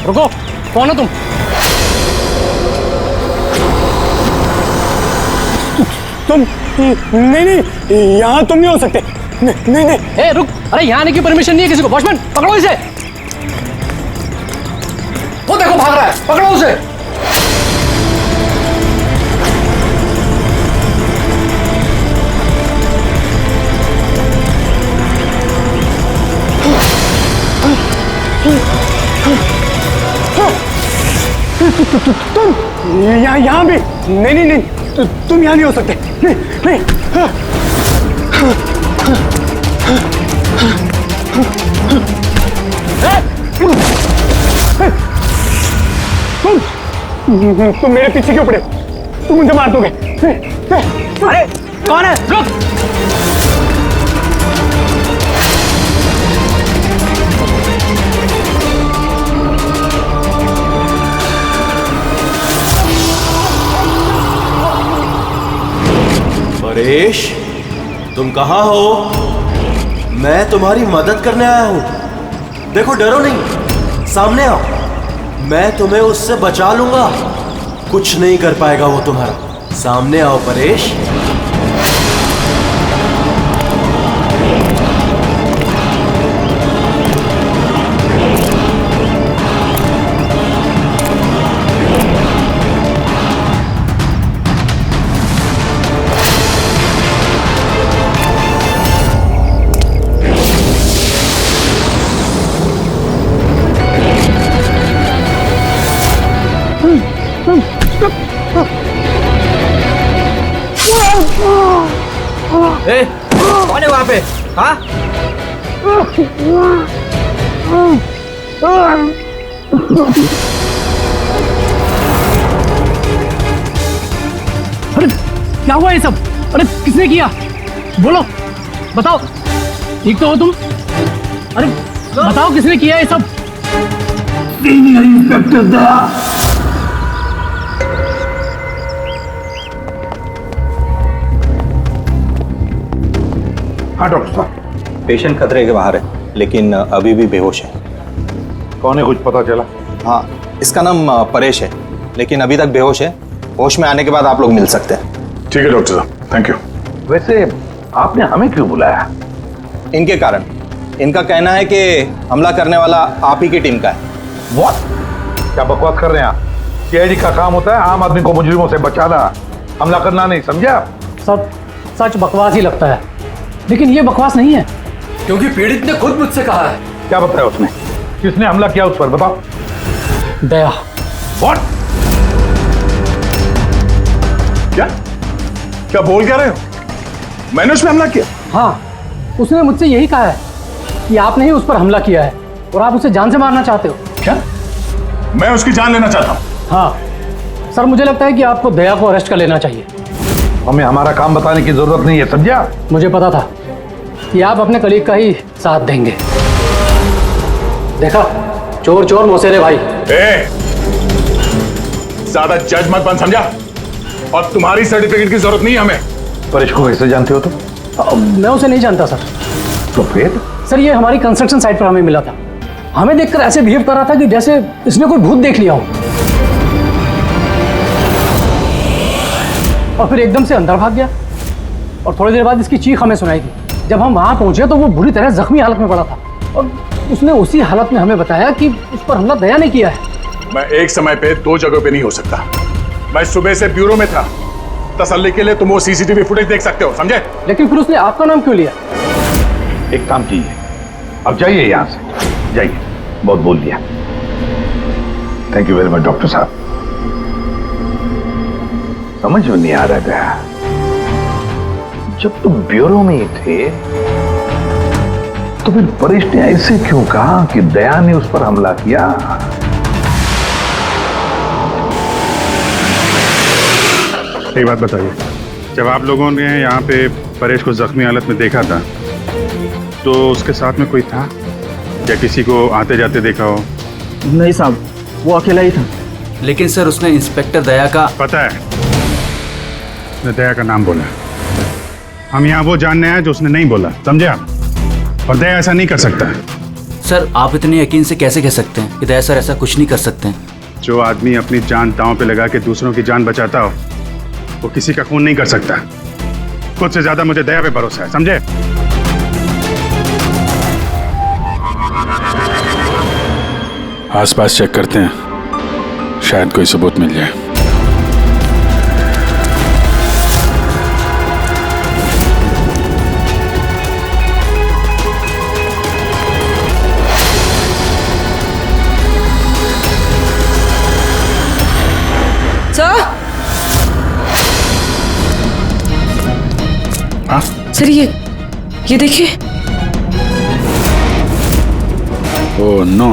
रुको, कौन हो तुम? तुम नहीं नहीं, यहाँ तुम नहीं हो सकते। नहीं नहीं नहीं। ए रुक, अरे यहाँ आने की परमिशन नहीं है किसी को। वॉचमैन पकड़ो इसे। वो देखो भाग रहा है, पकड़ो उसे। तुम यहाँ भी नहीं नहीं नहीं, तुम यहाँ नहीं हो सकते। नहीं नहीं। तुम मेरे पीछे क्यों पड़े? तुम मुझे मार दोगे। अरे कौन है? रुक। परेश, तुम कहाँ हो? मैं तुम्हारी मदद करने आया हूं। देखो, डरो नहीं, सामने आओ। मैं तुम्हें उससे बचा लूंगा। कुछ नहीं कर पाएगा वो तुम्हारा। सामने आओ परेश। ए, कौन है वहां पे? हाँ? अरे क्या हुआ ये सब? अरे किसने किया? बोलो, बताओ। ठीक तो हो तुम? अरे बताओ किसने किया ये सब? इंस्पेक्टर दया। हाँ डॉक्टर साहब। पेशेंट खतरे के बाहर है, लेकिन अभी भी बेहोश है। कौन है, कुछ पता चला? हाँ, इसका नाम परेश है, लेकिन अभी तक बेहोश है। होश में आने के बाद आप लोग मिल सकते हैं। ठीक है डॉक्टर साहब, थैंक यू। वैसे आपने हमें क्यों बुलाया? इनके कारण। इनका कहना है कि हमला करने वाला आप ही की टीम का है। What? क्या बकवास कर रहे हैं आप? सीआईडी का काम होता है आम आदमी को मुजरिमों से बचाना, हमला करना नहीं, समझा? सब सच बकवास ही लगता है, लेकिन ये बकवास नहीं है, क्योंकि पीड़ित ने खुद मुझसे कहा है। क्या बताया उसने? किसने हमला किया उस पर, बताओ। दया। What? क्या क्या बोल क्या रहे हो? मैंने उसमें हमला किया? हाँ, उसने मुझसे यही कहा है कि आपने ही उस पर हमला किया है और आप उसे जान से मारना चाहते हो। क्या? मैं उसकी जान लेना चाहता हूँ? हाँ सर, मुझे लगता है कि आपको दया को अरेस्ट कर लेना चाहिए। हमें हमारा काम बताने की जरूरत नहीं है, समझा? मुझे पता था कि आप अपने कलीग का ही साथ देंगे। देखा, चोर चोर मौसेरे भाई। ज्यादा जज मत बन, समझा? और तुम्हारी सर्टिफिकेट की जरूरत नहीं है हमें। परेश को कैसे जानते हो तुम? मैं उसे नहीं जानता सर। तो फिर? सर, ये हमारी कंस्ट्रक्शन साइट पर हमें मिला था। हमें देखकर ऐसे बिहेव कर रहा था कि जैसे इसने कोई भूत देख लिया हो, और फिर एकदम से अंदर भाग गया। और थोड़ी देर बाद इसकी चीख हमें सुनाई दी। जब हम वहां पहुंचे तो वो बुरी तरह जख्मी हालत में पड़ा था, और उसने उसी हालत में हमें बताया कि उस पर हमला दया ने किया है। मैं एक समय पे दो जगह पे नहीं हो सकता। मैं सुबह से ब्यूरो में था। तसल्ली के लिए तुम वो सीसीटीवी फुटेज देख सकते हो, समझे? लेकिन फिर उसने आपका नाम क्यों लिया? एक काम कीजिए, अब जाइए यहाँ से, जाइए। बहुत बोल दिया। Thank you very much doctor साहब। समझ में नहीं आ रहा था, जब तुम ब्यूरो में ही थे तो फिर परेश ने ऐसे क्यों कहा कि दया ने उस पर हमला किया? एक बात बताइए, जब आप लोगों ने यहाँ पे परेश को जख्मी हालत में देखा था तो उसके साथ में कोई था या किसी को आते जाते देखा हो? नहीं साहब, वो अकेला ही था। लेकिन सर, उसने इंस्पेक्टर दया का पता है, उसने दया का नाम बोला। हम यहाँ वो जानने आए जो उसने नहीं बोला, समझे आप? और दया ऐसा नहीं कर सकता। सर आप इतने यकीन से कैसे कह सकते हैं कि दया सर ऐसा कुछ नहीं कर सकते हैं? जो आदमी अपनी जान दांव पे लगा के दूसरों की जान बचाता हो वो किसी का खून नहीं कर सकता। खुद से ज्यादा मुझे दया पे भरोसा है, समझे? आसपास चेक करते हैं, शायद कोई सबूत मिल जाए। सर ये देखिए। ओह नो,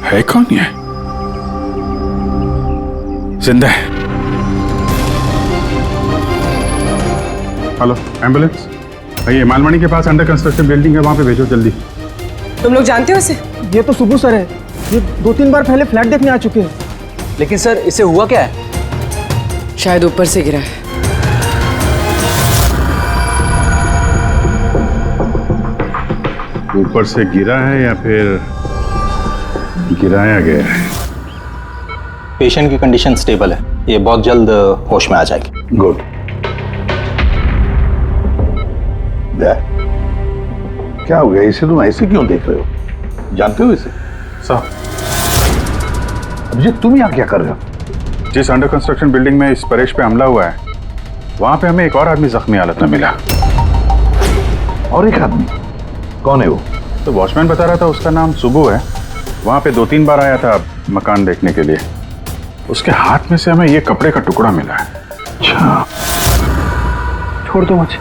है कौन ये? जिंदा है। हेलो एम्बुलेंस, ये मालमणी के पास अंडर कंस्ट्रक्शन बिल्डिंग है, वहां पे भेजो जल्दी। तुम लोग जानते हो इसे? ये तो सुबह सर है, ये 2-3 बार पहले फ्लैट देखने आ चुके हैं। लेकिन सर इसे हुआ क्या है? शायद ऊपर से गिरा है। ऊपर से गिरा है या फिर गिराया गया है? पेशेंट की कंडीशन स्टेबल है, ये बहुत जल्द होश में आ जाएगी। गुड। क्या हो गया? इसे तुम ऐसे क्यों देख रहे हो? जानते हो इसे? साहब, अभिजीत तुम यहाँ क्या कर रहे हो? जिस अंडर कंस्ट्रक्शन बिल्डिंग में इस परेश पे हमला हुआ है, वहां पे हमें एक और आदमी जख्मी हालत में मिला। और एक आदमी? कौन है वो? तो वॉचमैन बता रहा था उसका नाम सुबू है, वहां पे 2-3 बार आया था मकान देखने के लिए। उसके हाथ में से हमें ये कपड़े का टुकड़ा मिला है। अच्छा, छोड़ दो मुझे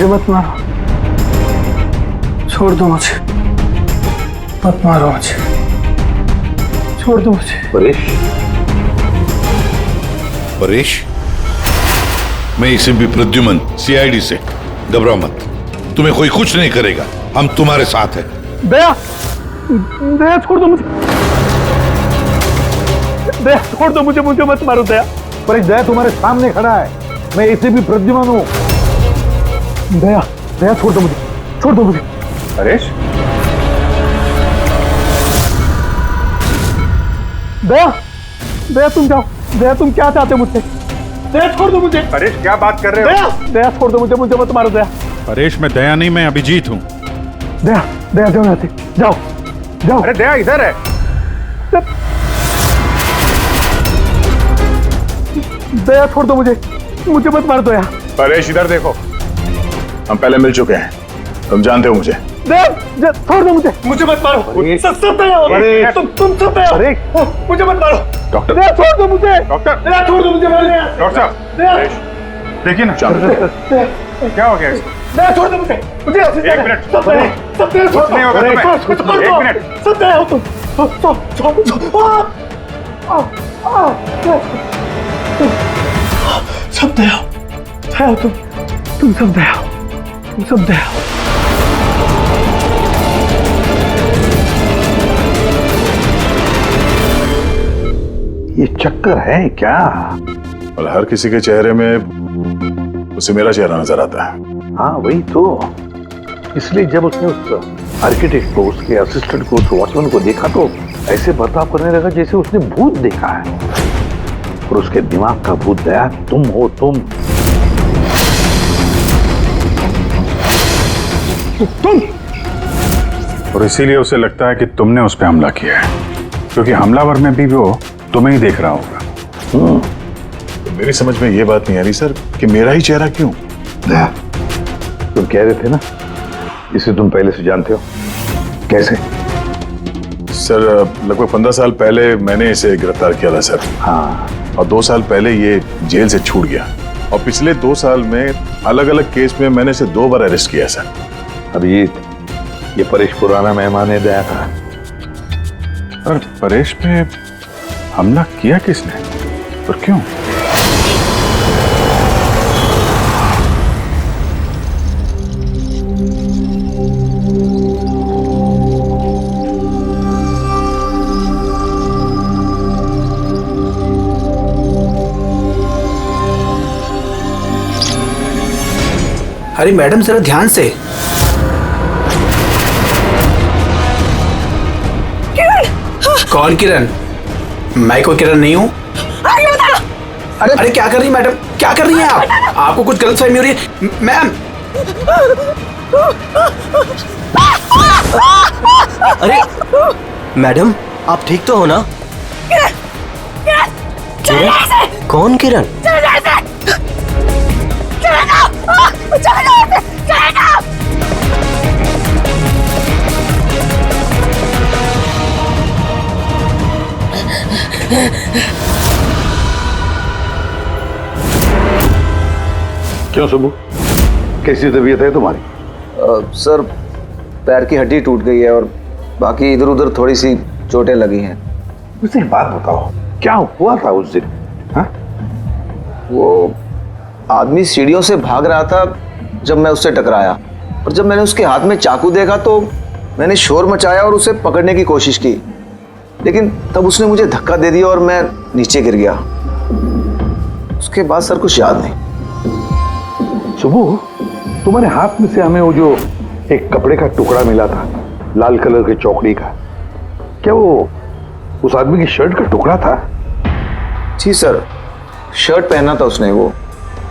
मत मारो, छोड़ दो मुझे, मत मारो मुझे, छोड़ दो मुझे। परेश, मैं इसे भी प्रद्युमन सीआईडी से। घबराओ मत, तुम्हें कोई कुछ नहीं करेगा, हम तुम्हारे साथ हैं। दया, दया छोड़ दो मुझे, दया छोड़ दो मुझे, मुझे मत मारो दया। परेश, दया तुम्हारे सामने खड़ा है, मैं इसे भी प्रद्युमन हूँ। दया, दया छोड़ दो मुझे, छोड़ दो मुझे। परेश, दया, दया तुम जाओ। दया तुम क्या चाहते हो मुझसे? दया छोड़ दो मुझे। परेश क्या बात कर रहे हो? दया, दया छोड़ दो मुझे, मुझे मत मारो दया। परेश, मैं दया नहीं, मैं अभिजीत हूँ। दया, दया जाओ यहाँ से, जाओ जाओ। अरे दया इधर है। दया छोड़ दो मुझे, मुझे मत मार दो दया। परेश इधर देखो, हम पहले मिल चुके हैं, तुम जानते हो मुझे। दया छोड़ दो मुझे, मुझे मत मारो। सब दया हो, तुम सब दया हो, मुझे मत मारो। डॉक्टर, दया छोड़ दो मुझे। डॉक्टर, दया छोड़ दो मुझे। डॉक्टर साहब, देखिए ना क्या हो गया इसको? दया छोड़ दो मुझे, मुझे एक मिनट, सब दया कुछ नहीं होगा तुम्हें। एक मिनट, सब दया हो तुम। सब दया हो तुम सब दया हो, तुम सब दया हो। ये चक्कर है क्या? और हर किसी के चेहरे में उसे मेरा चेहरा नजर आता है। हाँ वही तो, इसलिए जब उसने उस आर्किटेक्ट को, उसके असिस्टेंट को, उस वॉचमैन को देखा तो ऐसे बर्ताव करने लगा जैसे उसने भूत देखा है। और उसके दिमाग का भूत दया तुम हो। तुम और इसीलिए उसे लगता है कि तुमने उस पर हमला किया है, क्योंकि हमलावर में भी वो तुम्हें ही देख रहा होगा। तो मेरी समझ में ये बात नहीं आ रही सर कि मेरा ही चेहरा क्यों? दया, तुम कह रहे थे ना इसे तुम पहले से जानते हो। कैसे? सर लगभग 15 साल पहले मैंने इसे गिरफ्तार किया था सर। हाँ, और 2 साल पहले ये जेल से छूट गया, और पिछले 2 साल में अलग अलग केस में मैंने इसे 2 बार अरेस्ट किया सर। अभिजीत, ये परेश पुराना मेहमान है दया का। और परेश पे हमला किया किसने और क्यों? अरे मैडम जरा ध्यान से। कौन किरण? मैं कोई किरण नहीं हूँ। अरे क्या कर रही मैडम, क्या कर रही हैं आप? आपको कुछ गलतफहमी हो रही है मैम। अरे मैडम, आप ठीक तो हो ना? किरण? कौन किरण? क्यों सुबह, कैसी तबीयत है तुम्हारी? सर पैर की हड्डी टूट गई है और बाकी इधर उधर थोड़ी सी चोटें लगी हैं। मुझे एक बात बताओ, क्या हुआ था उस दिन? हाँ? वो आदमी सीढ़ियों से भाग रहा था जब मैं उससे टकराया, और जब मैंने उसके हाथ में चाकू देखा तो मैंने शोर मचाया और उसे पकड़ने की कोशिश की, लेकिन तब उसने मुझे धक्का दे दिया और मैं नीचे गिर गया। उसके बाद सर कुछ याद नहीं। सुबह, तुम्हारे हाथ में से हमें वो जो एक कपड़े का टुकड़ा मिला था लाल कलर की चौकड़ी का, क्या वो उस आदमी की शर्ट का टुकड़ा था? जी सर, शर्ट पहना था उसने वो,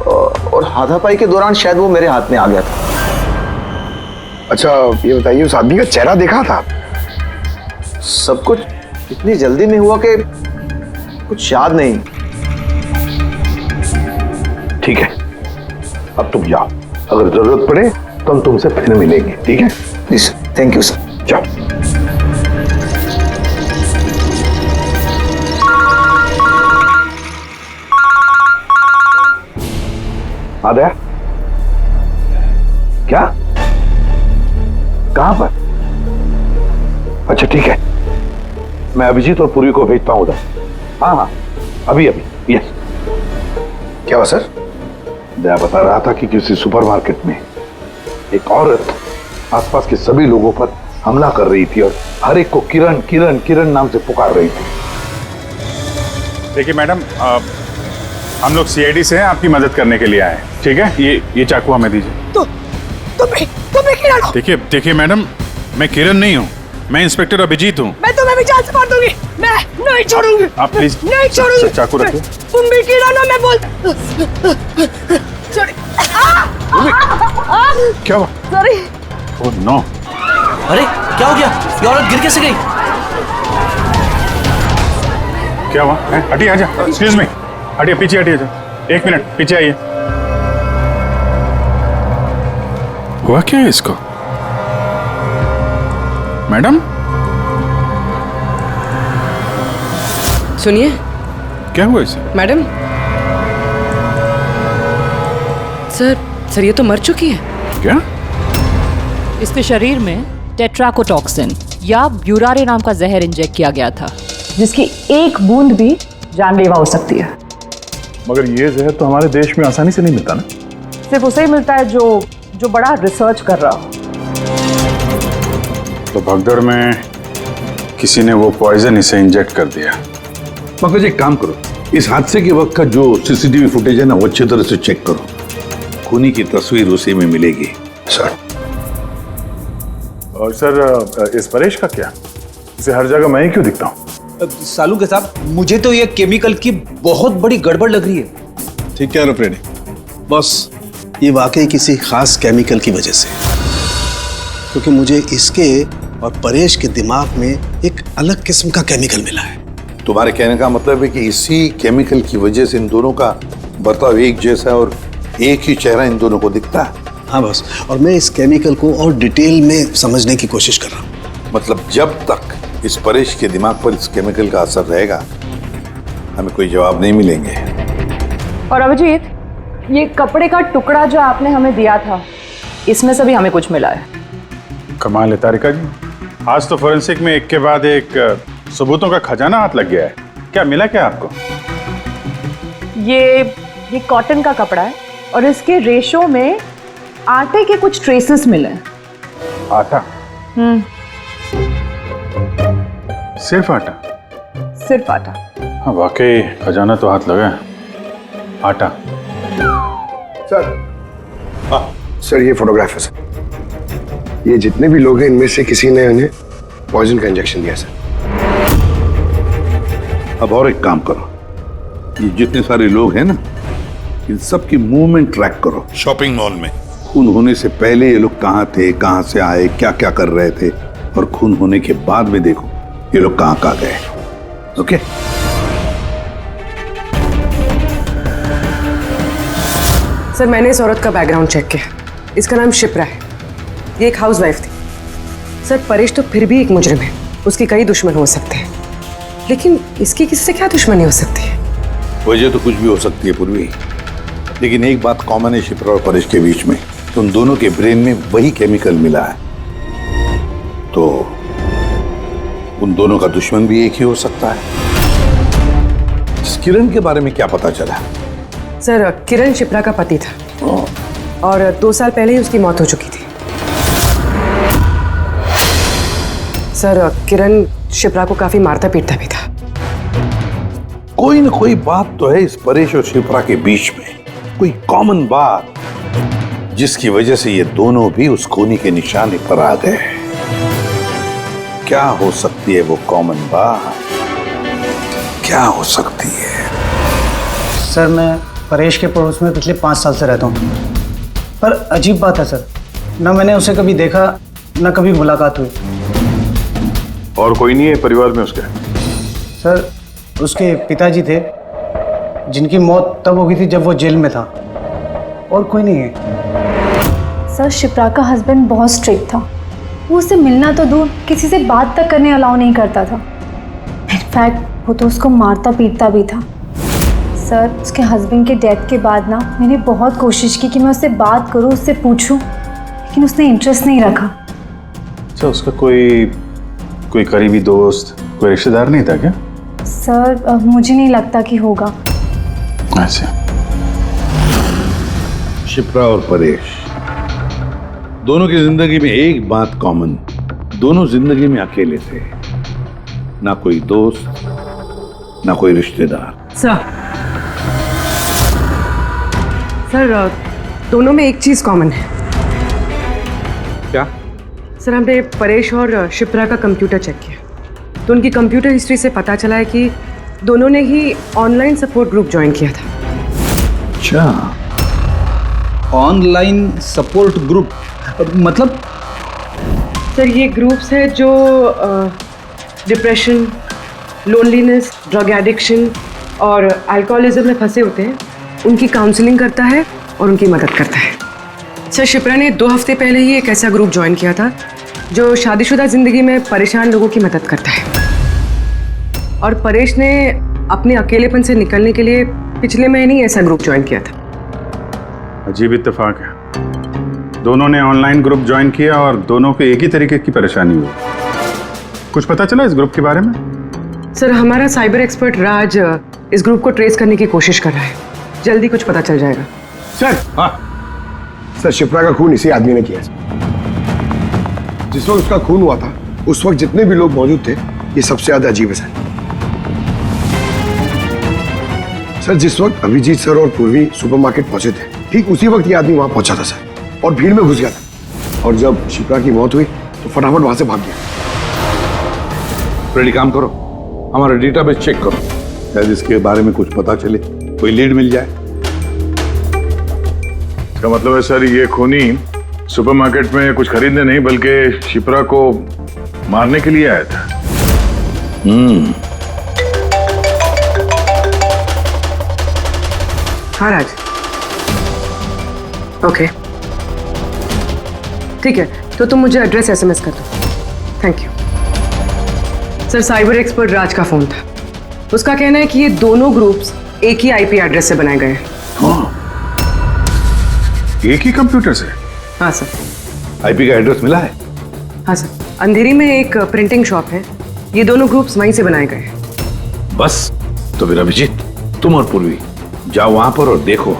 और हाथापाई के दौरान शायद वो मेरे हाथ में आ गया था। अच्छा ये बताइए, उस आदमी का चेहरा देखा था? सब कुछ इतनी जल्दी में हुआ कि कुछ याद नहीं। ठीक है, अब तुम जाओ, अगर जरूरत पड़े तो हम तुमसे फिर मिलेंगे, ठीक है? Please, thank you sir. जाओ। आदया, क्या? कहां पर? अच्छा ठीक है, मैं अभिजीत और पूर्वी को भेजता हूं उधर। हाँ हाँ, अभी अभी। यस। क्या हुआ सर? मैं बता रहा था कि किसी सुपरमार्केट में एक औरत आसपास के सभी लोगों पर हमला कर रही थी और हर एक को किरण किरण किरण नाम से पुकार रही थी। देखिए मैडम, हम लोग सीआईडी से हैं, आपकी मदद करने के लिए आए हैं, ठीक है? ये चाकू हमें दीजिए। तुम्हें किरण हो? देखिए मैडम, मैं किरण नहीं हूँ, मैं इंस्पेक्टर अभिजीत हूँ। मैं तुम्हें भी जान से मार दूंगी। मैं नहीं छोड़ूंगी। आप प्लीज नहीं छोड़ूंगी। चाकू रखिए। तुम भी किरण हो, मैं बोल। क्या हुआ? सॉरी। Oh no. अरे क्या हो गया? ये औरत गिर कैसे गई? क्या हुआ? हटिए, आजा। एक्सक्यूज मी, हटिए, पीछे हटिए। एक मिनट पीछे आइए। हुआ क्या है इसको? मैडम सुनिए। क्या हुआ इसे? मैडम, सर ये तो मर चुकी है। क्या? इसके शरीर में टेट्राकोटॉक्सिन या ब्यूरारे नाम का जहर इंजेक्ट किया गया था, जिसकी एक बूंद भी जानलेवा हो सकती है। मगर ये जहर तो हमारे देश में आसानी से नहीं मिलता ना? सिर्फ उसे ही मिलता है जो बड़ा रिसर्च कर रहा हो। तो भगदड़ में किसी ने वो पॉइजन इसे इंजेक्ट कर दिया। मगर एक काम करो, इस हादसे के वक्त का जो सीसीटीवी फुटेज है ना, वो अच्छी तरह से चेक करो। खूनी की तस्वीर उसी में मिलेगी। सर। और सर, इस परेश का क्या? इसे हर जगह मैं ही क्यों दिखता हूँ? सालू के साहब, मुझे तो ये केमिकल की बहुत बड़ी गड़बड़ लग रही है। ठीक है फ्रेडी, बस ये वाकई किसी खास केमिकल की वजह से, क्योंकि मुझे इसके और परेश के दिमाग में एक अलग किस्म का केमिकल मिला है। तुम्हारे कहने का मतलब है कि इसी केमिकल की वजह से इन दोनों का बर्ताव एक जैसा है और एक ही चेहरा इन दोनों को दिखता है। हाँ बस, और मैं इस केमिकल को और डिटेल में समझने की कोशिश कर रहा हूँ। मतलब जब तक इस परेश के दिमाग पर इस केमिकल का असर रहेगा, हमें कोई जवाब नहीं मिलेंगे। और अभिजीत, ये कपड़े का टुकड़ा जो आपने हमें दिया था, इसमें से भी हमें कुछ मिला है। कमाल है तारिका जी, आज तो फोरेंसिक में एक के बाद एक सबूतों का खजाना हाथ लग गया है। क्या मिला क्या आपको? ये कॉटन का कपड़ा है और इसके रेशों में आटे के कुछ ट्रेसेस मिले हैं। आटा? सिर्फ आटा? सिर्फ आटा। हाँ वाकई खजाना तो हाथ लगा है। आटा। सर ये फोटोग्राफ है सर। ये जितने भी लोग हैं इनमें से किसी ने उन्हें पॉइजन का इंजेक्शन दिया सर। अब और एक काम करो, ये जितने सारे लोग हैं ना, इन सब की मूवमेंट ट्रैक करो। शॉपिंग मॉल में खून होने से पहले ये लोग कहाँ थे, कहाँ से आए, क्या क्या कर रहे थे, और खून होने के बाद में देखो ये लोग कहाँ गए। ओके? सर, मैंने इस औरत का बैकग्राउंड चेक किया। इसका नाम शिप्रा है। ये एक हाउसवाइफ थी। सर, परेश तो फिर भी एक मुजरिम है, उसकी कई दुश्मन हो सकते हैं, लेकिन इसकी किससे क्या दुश्मनी हो सकती है? वजह तो कुछ भी हो सकती है पूर्वी, लेकिन एक बात कॉमन है शिप्रा और परेश के बीच में, तुम दोनों के ब्रेन में वही केमिकल मिला है, तो उन दोनों का दुश्मन भी एक ही हो सकता है। इस किरण के बारे में क्या पता चला? सर, किरण शिप्रा का पति था और 2 साल पहले ही उसकी मौत हो चुकी थी। सर, किरण शिप्रा को काफी मारता पीटता भी था। कोई ना कोई बात तो है इस परेश और शिप्रा के बीच में, कोई कॉमन बात, जिसकी वजह से ये दोनों भी उस खूनी के निशाने पर आ गए। क्या हो सकती है वो कॉमन बात? क्या हो सकती है? सर, मैं परेश के पड़ोस में पिछले 5 साल से रहता हूँ, पर अजीब बात है सर, ना मैंने उसे कभी देखा, ना कभी मुलाकात हुई। और कोई नहीं है परिवार में उसके? सर, उसके पिताजी थे, जिनकी मौत तब हो गई थी जब वो जेल में था, और कोई नहीं है। सर, शिप्रा का हस्बैंड बहुत स्ट्रिक्ट था। वो उससे मिलना तो दूर, किसी से बात तक करने अलाउ नहीं करता था। इनफैक्ट वो तो उसको मारता पीटता भी था। सर, उसके हस्बैंड के डेथ के बाद ना मैंने बहुत कोशिश की कि मैं उससे बात करूं, उससे पूछूं, लेकिन उसने इंटरेस्ट नहीं रखा। अच्छा, उसका कोई करीबी दोस्त, कोई रिश्तेदार नहीं था क्या? सर, मुझे नहीं लगता कि होगा। अच्छा। शिप्रा और परेश दोनों की जिंदगी में एक बात कॉमन, दोनों जिंदगी में अकेले थे, ना कोई दोस्त, ना कोई रिश्तेदार। सर, दोनों में एक चीज कॉमन है। क्या? सर, हमने परेश और शिप्रा का कंप्यूटर चेक किया, तो उनकी कंप्यूटर हिस्ट्री से पता चला है कि दोनों ने ही ऑनलाइन सपोर्ट ग्रुप ज्वाइन किया था। अच्छा, ऑनलाइन सपोर्ट ग्रुप मतलब? सर, ये ग्रुप्स है जो डिप्रेशन, लोनलीनेस, ड्रग एडिक्शन और अल्कोहलिज्म में फंसे होते हैं, उनकी काउंसलिंग करता है और उनकी मदद करता है। सर, शिप्रा ने 2 हफ्ते पहले ही एक ऐसा ग्रुप ज्वाइन किया था जो शादीशुदा जिंदगी में परेशान लोगों की मदद करता है, और परेश ने अपने अकेलेपन से निकलने के लिए पिछले महीने ही ऐसा ग्रुप ज्वाइन किया था। अजीब इत्तेफाक है, दोनों ने ऑनलाइन ग्रुप ज्वाइन किया और दोनों को एक ही तरीके की परेशानी हुई। कुछ पता चला इस ग्रुप के बारे में? सर, हमारा साइबर एक्सपर्ट राज इस ग्रुप को ट्रेस करने की कोशिश कर रहा है, जल्दी कुछ पता चल जाएगा। सर, हाँ सर, शिप्रा का खून इसी आदमी ने किया। जिस वक्त उसका खून हुआ था, उस वक्त जितने भी लोग मौजूद थे, ये सबसे ज्यादा अजीब है सर। जिस वक्त अभिजीत सर और पूर्वी सुपरमार्केट पहुंचे थे, ठीक उसी वक्त ये आदमी वहां पहुंचा था सर, और भीड़ में घुस गया था, और जब शिप्रा की मौत हुई तो फटाफट वहां से भाग गया। रेडी, काम करो, हमारा डेटाबेस चेक करो, शायद इसके बारे में कुछ पता चले, कोई लीड मिल जाए। इसका मतलब है सर, ये खूनी सुपरमार्केट में कुछ खरीदने नहीं बल्कि शिप्रा को मारने के लिए आया था। हाँ राज, ओके, ठीक है, तो तुम मुझे एड्रेस SMS कर दो। Thank you. Sir, cyber expert Raj का फोन था, उसका कहना है कि ये दोनों ग्रुप्स एक ही IP एड्रेस से बनाए गए हैं। एक ही कंप्यूटर से? हाँ सर। IP का एड्रेस मिला है? हाँ सर, अंधेरी में एक प्रिंटिंग शॉप है, ये दोनों ग्रुप्स वहीं से बनाए गए हैं। बस, तो फिर अभिजीत, तुम और पूर्वी जाओ वहां पर और देखो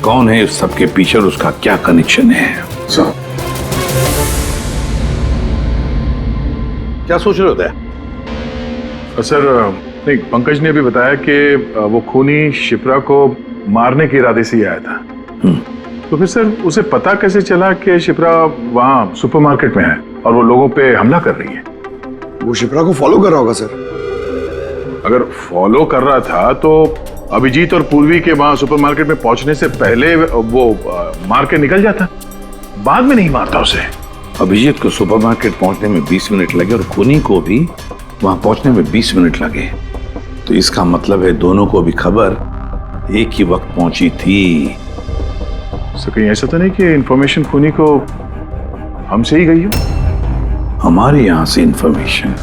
कौन है इस सबके पीछे और उसका क्या कनेक्शन है। सर, क्या सोच रहे होते हैं? सर, नहीं, पंकज ने अभी बताया कि वो खूनी शिप्रा को मारने के इरादे से ही आया था। तो फिर सर, उसे पता कैसे चला कि शिप्रा वहाँ सुपरमार्केट में है और वो लोगों पे हमला कर रही है? वो शिप्रा को फॉलो कर रहा होगा सर। अगर फॉलो कर रहा था तो अभिजीत और पूर्वी के वहां सुपरमार्केट में पहुंचने से पहले वो मार के निकल जाता, बाद में नहीं मारता उसे। अभिजीत को सुपरमार्केट पहुंचने में 20 मिनट लगे और खूनी को भी वहां पहुंचने में 20 मिनट लगे, तो इसका मतलब है दोनों को भी खबर एक ही वक्त पहुंची थी। तो कहीं ऐसा तो नहीं कि इंफॉर्मेशन खूनी को हमसे ही गई हो? हमारे यहां से इंफॉर्मेशन?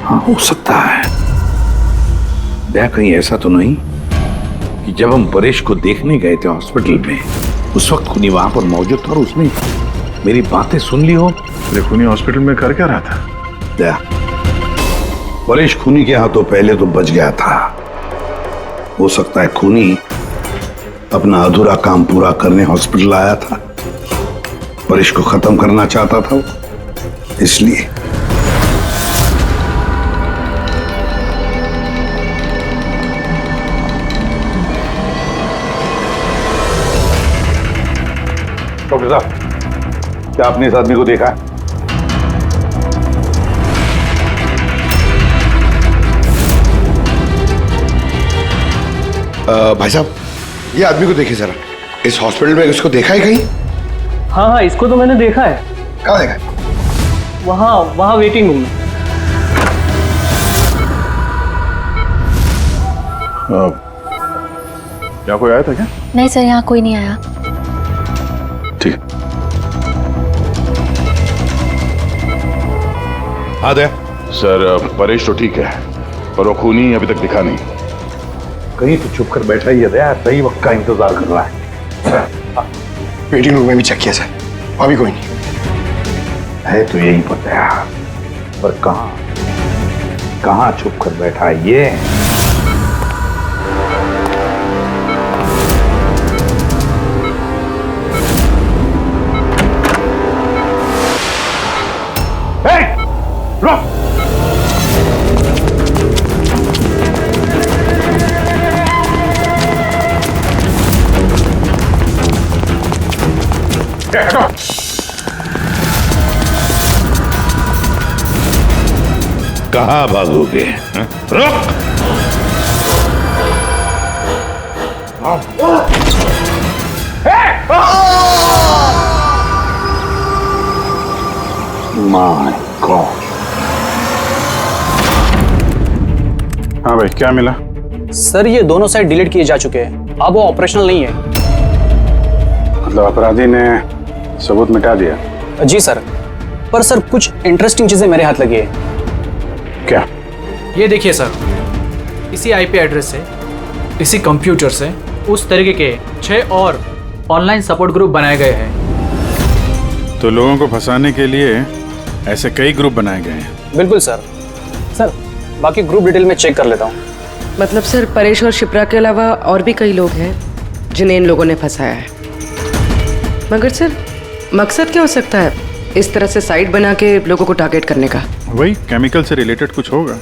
हाँ, हो सकता है। क्या कहीं ऐसा तो नहीं कि जब हम परेश को देखने गए थे हॉस्पिटल में, उस वक्त खूनी वहां पर मौजूद था और उसने मेरी बातें सुन ली हो? खूनी हॉस्पिटल में कर क्या रहा था? क्या परेश खूनी के हाथों पहले तो बच गया था। हो सकता है खूनी अपना अधूरा काम पूरा करने हॉस्पिटल आया था, परेश को खत्म करना चाहता था इसलिए। डॉक्टर साहब, क्या आपने इस आदमी को देखा है? भाई साहब, ये आदमी को देखिए जरा, इस हॉस्पिटल में इसको देखा है कहीं? हाँ हाँ, इसको तो मैंने देखा है। कहाँ देखा है? वहाँ वेटिंग रूम में। यहाँ कोई आया था क्या? नहीं सर, यहाँ कोई नहीं आया। ठीक। हाँ दया सर, परेश तो ठीक है पर वो खूनी अभी तक दिखा नहीं। कहीं तो छुप कर बैठा ही है दया, सही वक्त का इंतजार कर रहा है। वेटिंग रूम में भी चेक किया सर, वहां भी कोई नहीं है। तो यही पता है, पर कहाँ छुप कर बैठा है ये? कहाँ भागोगे? रुक! My God. हाँ भाई, क्या मिला? सर, ये दोनों साइड डिलीट किए जा चुके हैं, अब वो ऑपरेशनल नहीं है। मतलब अपराधी ने सबूत मिटा दिया? जी सर, पर सर कुछ इंटरेस्टिंग चीजें मेरे हाथ लगी है। क्या? ये देखिए सर, इसी आईपी एड्रेस से, इसी कंप्यूटर से उस तरीके के 6 और ऑनलाइन सपोर्ट ग्रुप बनाए गए हैं। तो लोगों को फंसाने के लिए ऐसे कई ग्रुप बनाए गए हैं? बिल्कुल सर। सर, बाकी ग्रुप डिटेल में चेक कर लेता हूँ। मतलब सर, परेश और शिप्रा के अलावा और भी कई लोग हैं जिन्हें इन लोगों ने फंसाया है। मगर सर, मकसद क्या हो सकता है इस तरह से साइट बना के लोगों को टारगेट करने का? वही केमिकल से रिलेटेड कुछ होगा।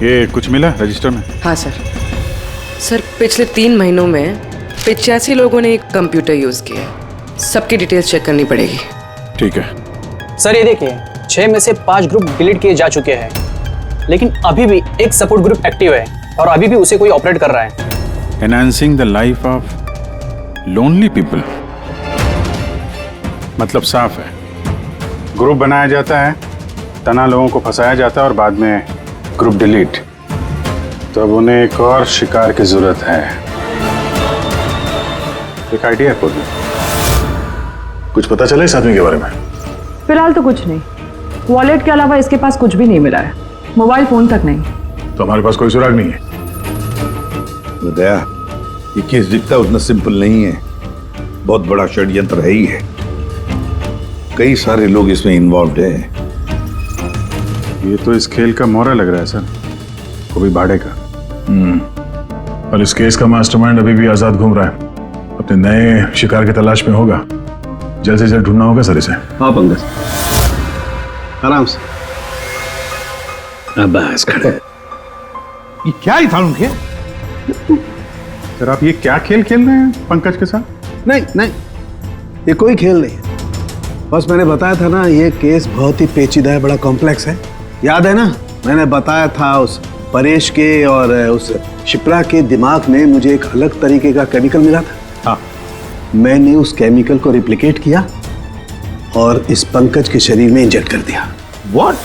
ये कुछ मिला रजिस्टर में? हाँ सर। सर, पिछले 3 महीनों में 85 लोगों ने एक कंप्यूटर यूज किया है। सबकी डिटेल्स चेक करनी पड़ेगी। ठीक है सर, ये देखिए, 6 में से 5 ग्रुप डिलीट किए जा चुके हैं, लेकिन अभी भी एक सपोर्ट ग्रुप एक्टिव है और अभी भी उसे कोई ऑपरेट कर रहा है। Enhancing the life of lonely people, मतलब साफ है, ग्रुप बनाया जाता है, तना लोगों को फंसाया जाता है और बाद में ग्रुप डिलीट। तब उन्हें एक और शिकार की जरूरत है। एक आइडिया है पूर्वी? कुछ पता चला इस आदमी के बारे में? फिलहाल तो कुछ नहीं। वॉलेट के अलावा इसके पास कुछ भी नहीं मिला है, मोबाइल फोन तक नहीं। तो हमारे पास कोई सुराग नहीं है। दया, ये केस दिखता उतना सिंपल नहीं है, बहुत बड़ा षड्यंत्र है ही है। कई सारे लोग इसमें इन्वॉल्व हैं। ये तो इस खेल का मोहरा लग रहा है सर, वो भी भाड़े का। और इस केस का मास्टरमाइंड अभी भी आजाद घूम रहा है, अपने नए शिकार की तलाश में होगा। जल्द से जल्द ढूंढना होगा सर इसे। हाँ पंकज, आराम से। बस खड़े। ये क्या ही था उनके? सर, आप ये क्या खेल खेल रहे हैं पंकज के साथ? नहीं नहीं, ये कोई खेल नहीं है। बस मैंने बताया था ना, ये केस बहुत ही पेचीदा है, बड़ा कॉम्प्लेक्स है। याद है ना मैंने बताया था उस परेश के और उस शिप्रा के दिमाग में मुझे एक अलग तरीके का केमिकल मिला था। हाँ, मैंने उस केमिकल को रिप्लिकेट किया और इस पंकज के शरीर में इंजेक्ट कर दिया। व्हाट?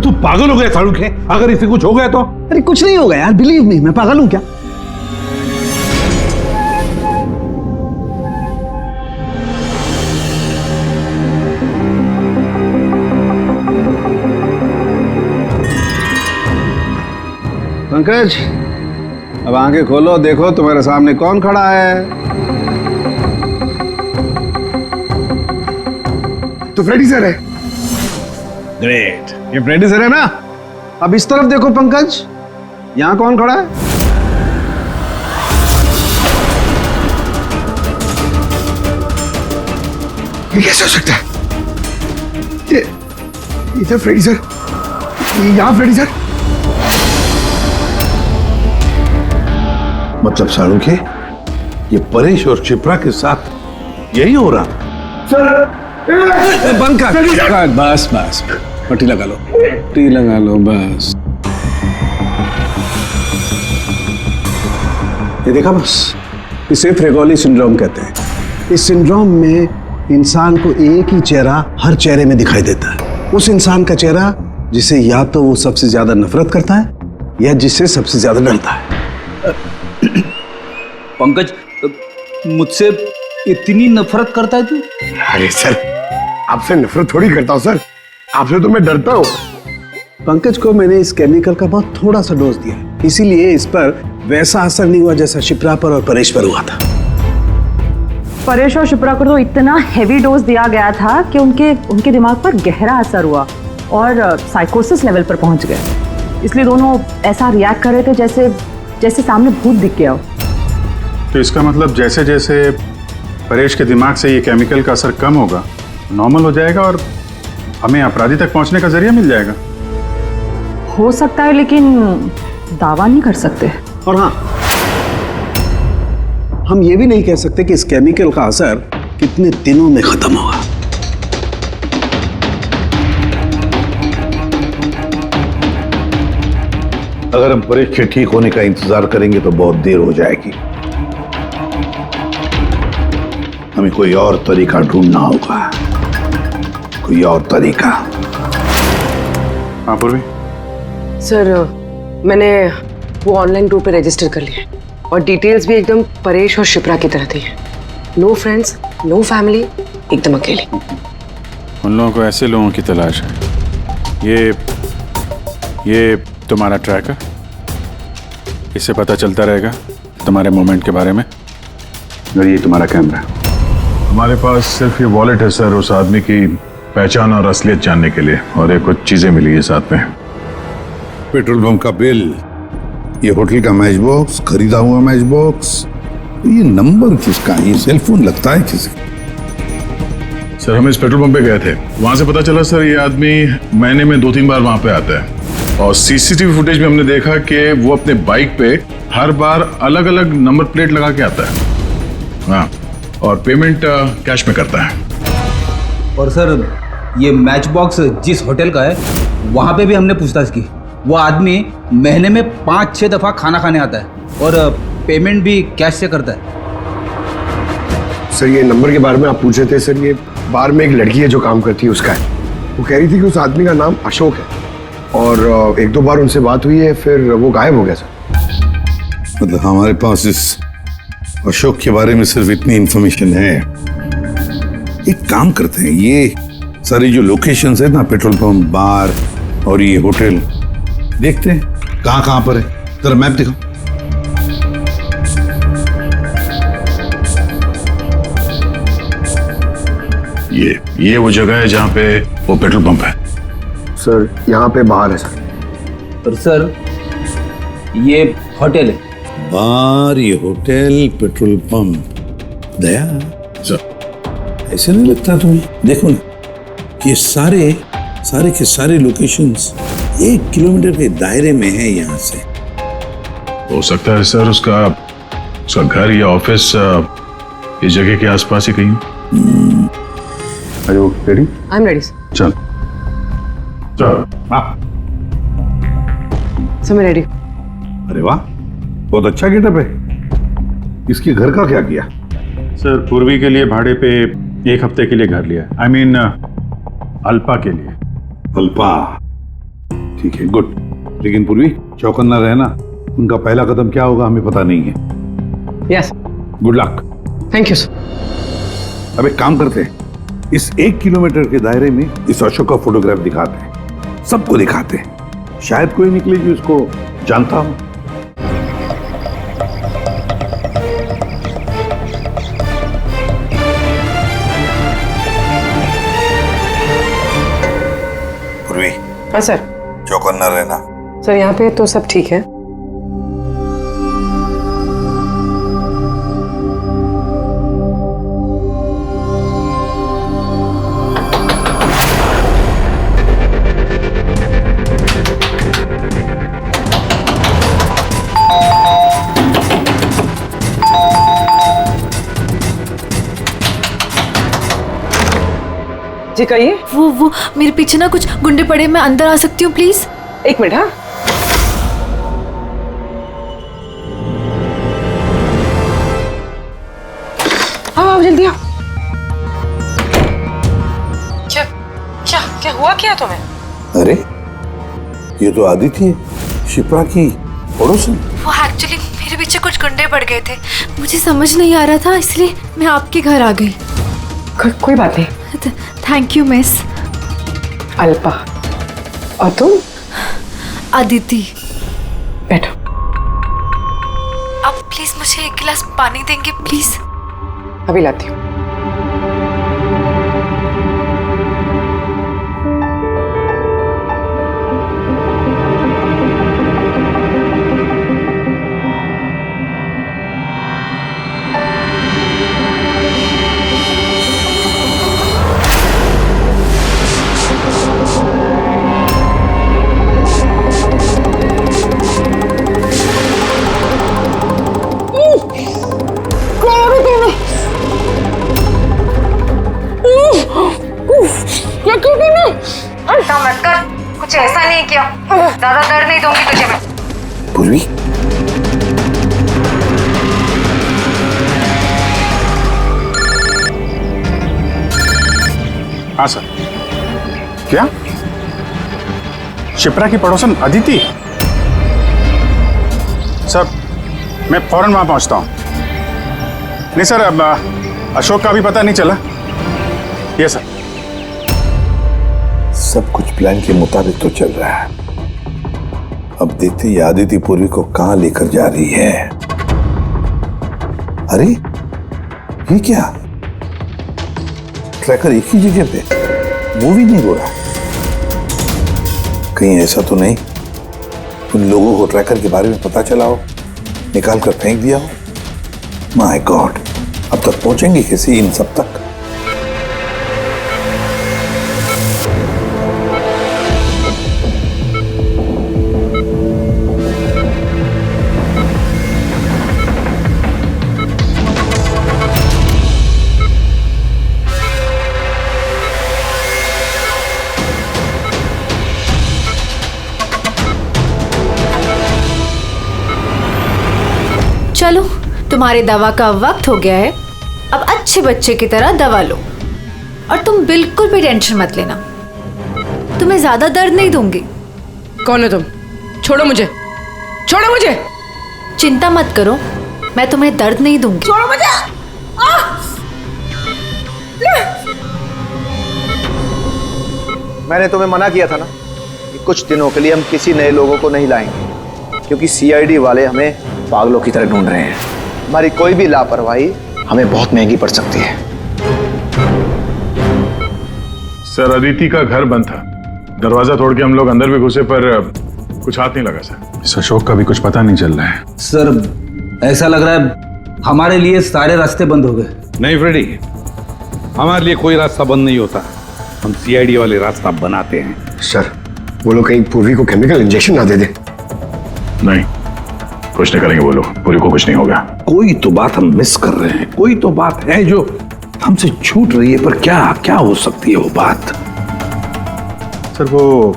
तू पागल हो गया शाहरुख है? अगर इसे कुछ हो गया तो? अरे कुछ नहीं होगा यार, बिलीव मी, मैं पागल हूं क्या? पंकज, अब आंखें खोलो, देखो तुम्हारे सामने कौन खड़ा है। तो फ्रेडी सर है। ग्रेट, ये फ्रेडी सर है ना? अब इस तरफ देखो पंकज, यहां कौन खड़ा है? ये कैसे हो सकता है? ये इधर फ्रेडी सर, यहां फ्रेडी सर। मतलब शाहरुख है, ये परेश और शिप्रा के साथ यही हो रहा? बंद कर। बस बस, पट्टी लगा लो, पट्टी लगा लो, बस। ये देखा बस, इसे फ्रेगोली सिंड्रोम कहते हैं। इस सिंड्रोम में इंसान को एक ही चेहरा हर चेहरे में दिखाई देता है। उस इंसान का चेहरा जिसे या तो वो सबसे ज्यादा नफरत करता है या जिससे सबसे ज्यादा डरता है। पंकज, मुझसे इतनी नफरत करता है तू? अरे सर, आपसे नफरत थोड़ी करता हूँ सर, आपसे तो मैं डरता हूँ। पंकज को मैंने इस केमिकल का बहुत थोड़ा सा डोज दिया, इसीलिए इस पर वैसा असर नहीं हुआ जैसा शिप्रा पर और परेश पर हुआ था। परेश और शिप्रा को तो इतना हैवी डोज दिया गया था कि उनके दिमाग पर गहरा असर हुआ और साइकोसिस लेवल पर पहुंच गए। इसलिए दोनों ऐसा रिएक्ट कर रहे थे जैसे सामने भूत दिख गया हो। तो इसका मतलब जैसे जैसे परेश के दिमाग से ये केमिकल का असर कम होगा, नॉर्मल हो जाएगा और हमें अपराधी तक पहुंचने का जरिया मिल जाएगा। हो सकता है, लेकिन दावा नहीं कर सकते। और हाँ, हम ये भी नहीं कह सकते कि इस केमिकल का असर कितने दिनों में खत्म होगा। अगर हम परेश के ठीक होने का इंतजार करेंगे तो बहुत देर हो जाएगी। हमें कोई और तरीका ढूंढना होगा, कोई और तरीका। हाँ पूर्वी। सर, मैंने वो ऑनलाइन ग्रुप पे रजिस्टर कर लिया है और डिटेल्स भी एकदम परेश और शिप्रा की तरह थी। नो फ्रेंड्स, नो फैमिली, एकदम अकेले। उन लोगों को ऐसे लोगों की तलाश है। ये तुम्हारा ट्रैकर, इससे पता चलता रहेगा तुम्हारे मूवमेंट के बारे में। और ये तुम्हारा कैमरा। हमारे पास सिर्फ ये वॉलेट है सर, उस आदमी की पहचान और असलियत जानने के लिए, और ये कुछ चीजें मिली है साथ में। पेट्रोल पंप का बिल, ये होटल का मैच बॉक्स, खरीदा हुआ मैच बॉक्स, ये नंबर किसका है? ये सेलफोन लगता है किसका? सर हम इस पेट्रोल पंप पे गए थे, वहां से पता चला सर ये आदमी महीने में 2-3 बार वहां पे आता है और सीसीटीवी फुटेज में हमने देखा कि वो अपने बाइक पे हर बार अलग अलग नंबर प्लेट लगा के आता है। हाँ, और पेमेंट कैश में करता है। और सर, ये मैच बॉक्स जिस होटल का है वहां पे भी हमने पूछताछ की। वो आदमी महीने में 5-6 दफा खाना खाने आता है और पेमेंट भी कैश से करता है। सर ये नंबर के बारे में आप पूछ रहे थे सर, ये बार में एक लड़की है जो काम करती है, उसका है। वो कह रही थी कि उस आदमी का नाम अशोक है और 1-2 बार उनसे बात हुई है, फिर वो गायब हो गया सर। मतलब हमारे पास इस अशोक के बारे में सिर्फ इतनी इंफॉर्मेशन है। एक काम करते हैं, ये सारी जो लोकेशंस है ना, पेट्रोल पंप, बार और ये होटल, देखते हैं कहाँ कहाँ पर है। जरा मैप दिखाओ। ये वो जगह है जहाँ पे वो पेट्रोल पंप है। सर यहाँ पे बाहर है सर। और सर ये होटल है। बार, ये होटल, पेट्रोल पंप। दया सर, ऐसे नहीं लगता तुम्हें? देखो ना, ये सारे के सारे लोकेशंस 1 किलोमीटर के दायरे में है यहाँ से। हो सकता है सर उसका घर या ऑफिस इस जगह के आसपास ही कहीं। Are you ready? I'm ready. चल चल। हाँ सर मैं रेडी। अरे वाह, बहुत अच्छा गेटअप है। इसके घर का क्या किया? सर पूर्वी के लिए भाड़े पे 1 हफ्ते के लिए घर लिया। आई मीन अल्पा के लिए। अल्पा, ठीक है, गुड। लेकिन पूर्वी चौकन्ना रहना, उनका पहला कदम क्या होगा हमें पता नहीं है। Yes. Good luck. Thank you sir. अब एक काम करते हैं, इस 1 किलोमीटर के दायरे में इस अशोक का फोटोग्राफ दिखाते हैं, सबको दिखाते हैं, शायद कोई निकले जो इसको जानता हूं। पूर्वी। हाँ सर। चौकन्ना रहना। सर यहाँ पे तो सब ठीक है। जी कहिए। वो मेरे पीछे ना कुछ गुंडे पड़े, मैं अंदर आ सकती हूँ प्लीज? 1 मिनट। हाँ हाँ जल्दी आओ। क्या क्या क्या हुआ क्या तुम्हें? अरे ये तो आदित्य है, शिप्रा की पड़ोसन। वो एक्चुअली मेरे पीछे कुछ गुंडे पड़ गए थे, मुझे समझ नहीं आ रहा था, इसलिए मैं आपके घर आ गई। कोई बात नहीं। Thank you miss. अल्पा। और तुम? अदिति। बैठो। अब प्लीज मुझे 1 गिलास पानी देंगे प्लीज? अभी लाती हूँ। कुछ ऐसा नहीं किया, ज्यादा दर्द नहीं दूंगी तुझे मैं। पूर्वी, हाँ सर। क्या शिप्रा की पड़ोसन अदिति? सर मैं फौरन वहां पहुंचता हूं। नहीं सर, अब अशोक का भी पता नहीं चला। ये सर। सब कुछ प्लान के मुताबिक तो चल रहा है। अब देखते हैं आदित्य पूर्वी को कहां लेकर जा रही है। अरे ये क्या, ट्रैकर एक ही जगह पे मूवी नहीं हो रहा? कहीं ऐसा तो नहीं उन लोगों को ट्रैकर के बारे में पता चला हो, निकाल कर फेंक दिया हो? माय गॉड, अब तक पहुंचेंगे कैसे इन सब तक? चलो तुम्हारे दवा का वक्त हो गया है, अब अच्छे बच्चे की तरह दवा लो और तुम बिल्कुल भी टेंशन मत लेना, तुम्हें ज्यादा दर्द नहीं दूंगी। कौन हो तुम? छोड़ो मुझे, छोड़ो मुझे। चिंता मत करो, मैं तुम्हें दर्द नहीं दूंगी। छोड़ो मुझे। मैंने तुम्हें मना किया था ना कि कुछ दिनों के लिए हम किसी नए लोगों को नहीं लाएंगे, क्योंकि सीआईडी वाले हमें पागलों की तरह ढूंढ रहे हैं। हमारी कोई भी लापरवाही हमें बहुत महंगी पड़ सकती है। सर अदिति का घर बंद था, दरवाजा तोड़ के हम लोग अंदर भी घुसे पर कुछ हाथ नहीं लगा सर। इस अशोक का भी कुछ पता नहीं चल रहा है। सर ऐसा लग रहा है हमारे लिए सारे रास्ते बंद हो गए। नहीं फ्रेडी, हमारे लिए कोई रास्ता बंद नहीं होता, हम सीआईडी वाले रास्ता बनाते हैं। सर वो लोग कहीं पूर्वी को केमिकल इंजेक्शन ना दे दे। नहीं, कुछ नहीं करेंगे वो लोग, पूरी को कुछ नहीं होगा। कोई तो बात हम मिस कर रहे हैं, कोई तो बात है जो हमसे छूट रही है, पर क्या क्या हो सकती है वो बात? सर वो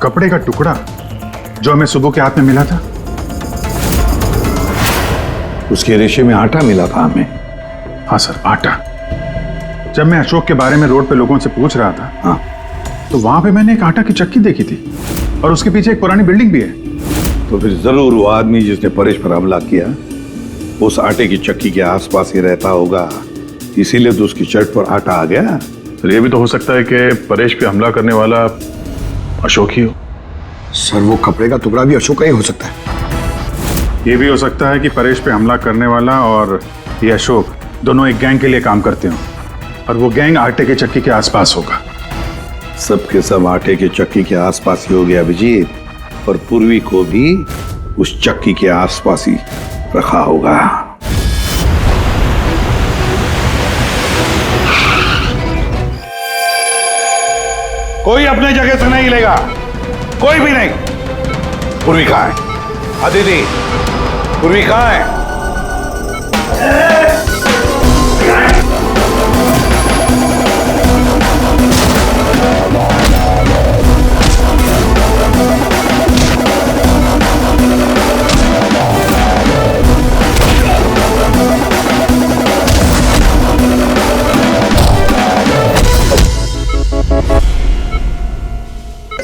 कपड़े का टुकड़ा जो हमें सुबह के हाथ में मिला था, उसके रेशे में आटा मिला था हमें। हाँ सर, आटा। जब मैं अशोक के बारे में रोड पे लोगों से पूछ रहा था, हाँ, तो वहां पे मैंने एक आटा की चक्की देखी थी और उसके पीछे एक पुरानी बिल्डिंग भी है। तो फिर जरूर वो आदमी जिसने परेश पर हमला किया उस आटे की चक्की के आसपास ही रहता होगा, इसीलिए तो उसकी शर्ट पर आटा आ गया। सर ये भी तो हो सकता है कि परेश पे हमला करने वाला अशोक ही हो। सर वो कपड़े का टुकड़ा भी अशोक का ही हो सकता है। ये भी हो सकता है कि परेश पे हमला करने वाला और ये अशोक दोनों एक गैंग के लिए काम करते हो और वो गैंग आटे के चक्की के आसपास होगा। सबके सब आटे के चक्की के आसपास ही हो गया अभिजीत, और पूर्वी को भी उस चक्की के आसपास ही रखा होगा। कोई अपने जगह से नहीं लेगा, कोई भी नहीं। पूर्वी कहाँ है? अदिति, पूर्वी कहाँ है?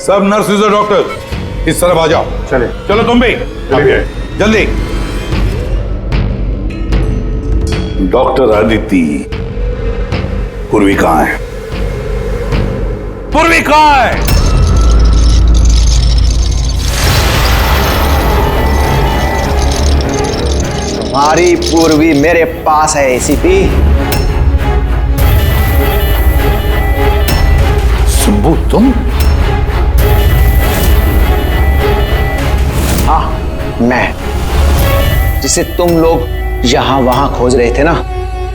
सब नर्सेज और डॉक्टर इस तरफ आ जाओ। चले। चलो तुम भी जल्दी। डॉक्टर अदिति, पूर्वी कहाँ है? पूर्वी कहाँ है? तुम्हारी पूर्वी मेरे पास है एसीपी। सुब्बू तुम? हाँ मैं, जिसे तुम लोग यहां वहां खोज रहे थे ना,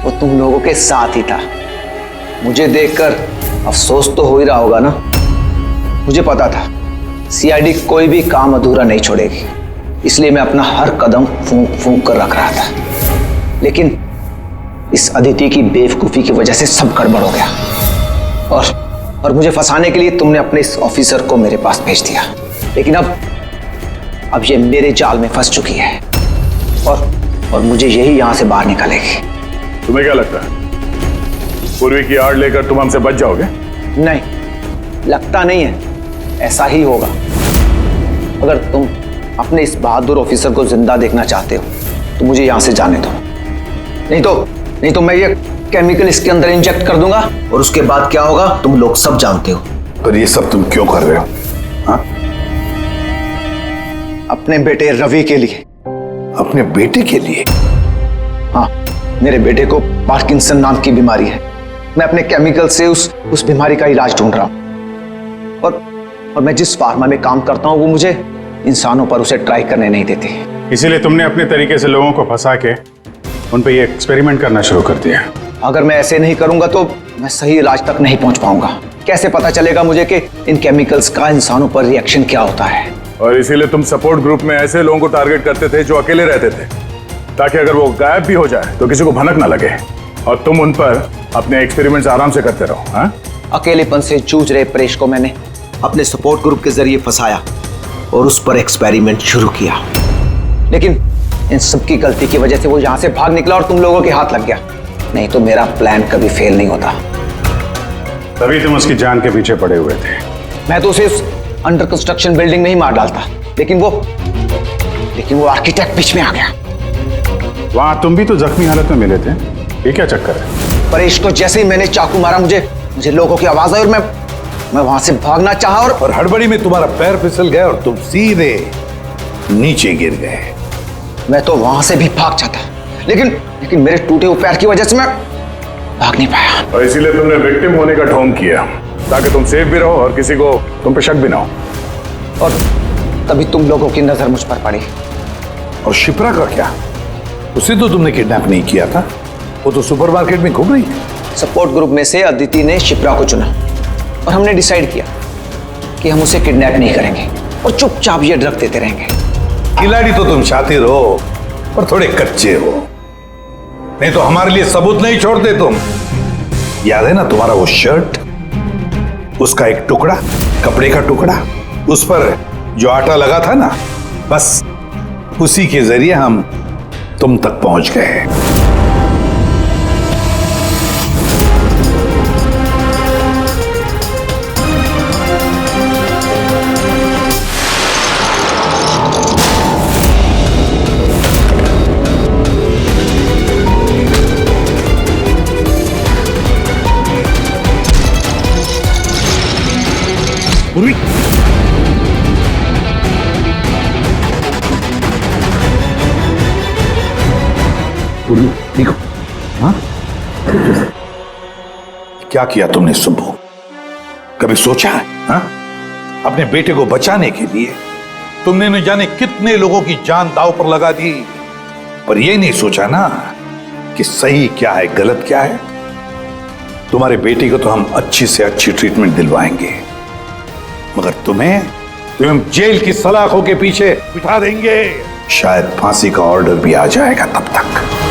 वो तुम लोगों के साथ ही था। मुझे देखकर अफसोस तो हो ही रहा होगा ना। मुझे पता था सीआईडी कोई भी काम अधूरा नहीं छोड़ेगी, इसलिए मैं अपना हर कदम फूंक फूंक कर रख रहा था। लेकिन इस अदिति की बेवकूफी की वजह से सब गड़बड़ हो गया और मुझे फंसाने के लिए तुमने अपने इस ऑफिसर को मेरे पास भेज दिया। लेकिन अब ये मेरे जाल में फंस चुकी है और मुझे यही यहां से बाहर निकालेगी। तुम्हें क्या लगता है पूर्वी की आड़ लेकर तुम हमसे बच जाओगे? नहीं, लगता नहीं है, ऐसा ही होगा। अगर तुम अपने इस बहादुर ऑफिसर को जिंदा देखना चाहते हो तो मुझे यहां से जाने दो, नहीं तो मैं ये केमिकल इसके अंदर इंजेक्ट कर दूंगा और उसके बाद क्या होगा तुम लोग सब जानते हो। पर ये सब तुम क्यों कर रहे हो? हाँ? अपने बेटे रवि के लिए। अपने बेटे के लिए? हाँ, मेरे बेटे को पार्किंसन नाम की बीमारी है। मैं अपने केमिकल से उस बीमारी का इलाज ढूंढ रहा हूं और मैं जिस फार्मा में काम करता हूं वो मुझे इंसानों पर उसे ट्राई करने नहीं देते। इसीलिए तुमने अपने तरीके से लोगों को फंसा के उन पे ये एक्सपेरिमेंट करना शुरू कर दिया। अगर मैं ऐसे नहीं करूंगा तो मैं सही इलाज तक नहीं पहुंच पाऊंगा। कैसे पता चलेगा मुझे कि इन केमिकल्स का इंसानों पर रिएक्शन क्या होता है? और इसीलिए तुम सपोर्ट ग्रुप में ऐसे लोगों को टारगेट करते थे जो अकेले रहते थे, ताकि अगर वो गायब भी हो जाए तो किसी को भनक ना लगे और तुम उन पर अपने एक्सपेरिमेंट्स आराम से करते रहो। हाँ? अकेलेपन से जूझ रहे परेश को मैंने अपने सपोर्ट ग्रुप के जरिए फंसाया और उस पर एक्सपेरिमेंट शुरू किया। लेकिन इन सबकी गलती की वजह से वो यहां से भाग निकला और तुम लोगों के हाथ लग गया। नहीं तो मेरा प्लान कभी फेल नहीं होता। तभी तुम उसकी जान के पीछे पड़े हुए थे। मैं तो उसे अंडर कंस्ट्रक्शन बिल्डिंग में ही मार डालता, लेकिन वो आर्किटेक्ट बीच में आ गया। वहां तुम भी तो जख्मी हालत में मिले थे, ये क्या चक्कर है? परेश को जैसे ही मैंने चाकू मारा मुझे लोगों की आवाज आई और मैं वहां से भागना चाहा और हड़बड़ी में तुम्हारा पैर फिसल गया और तुम सीधे नीचे गिर गए। मैं तो वहां से भी भाग जाता, लेकिन मेरे टूटे हुए पैर की वजह से मैं भाग नहीं पाया। और इसीलिए तुमने विक्टिम होने का ढोंग किया ताकि तुम सेफ भी रहो और किसी को तुम पे शक भी ना हो। और तभी तुम लोगों की नजर मुझ पर पड़ी। और शिप्रा का क्या? उसे तो तुमने किडनैप नहीं किया था, वो तो सुपरमार्केट में घूम रही थी। सपोर्ट ग्रुप में से अदिति ने शिप्रा को चुना और हमने डिसाइड किया कि हम उसे किडनैप नहीं करेंगे और चुपचाप ये ड्रग देते रहेंगे। खिलाड़ी तो तुम शातिर हो पर थोड़े कच्चे हो, नहीं तो हमारे लिए सबूत नहीं छोड़ते तुम। याद है ना तुम्हारा वो शर्ट, उसका एक टुकड़ा, कपड़े का टुकड़ा, उस पर जो आटा लगा था ना, बस उसी के जरिए हम तुम तक पहुंच गए। पूर्वी, पूर्वी देखो। हाँ, क्या किया तुमने सुब्बू? कभी सोचा है? हाँ? अपने बेटे को बचाने के लिए तुमने न जाने कितने लोगों की जान दांव पर लगा दी, पर यह नहीं सोचा ना कि सही क्या है गलत क्या है। तुम्हारे बेटे को तो हम अच्छी से अच्छी ट्रीटमेंट दिलवाएंगे, मगर तुम्हें जेल की सलाखों के पीछे बिठा देंगे। शायद फांसी का ऑर्डर भी आ जाएगा तब तक।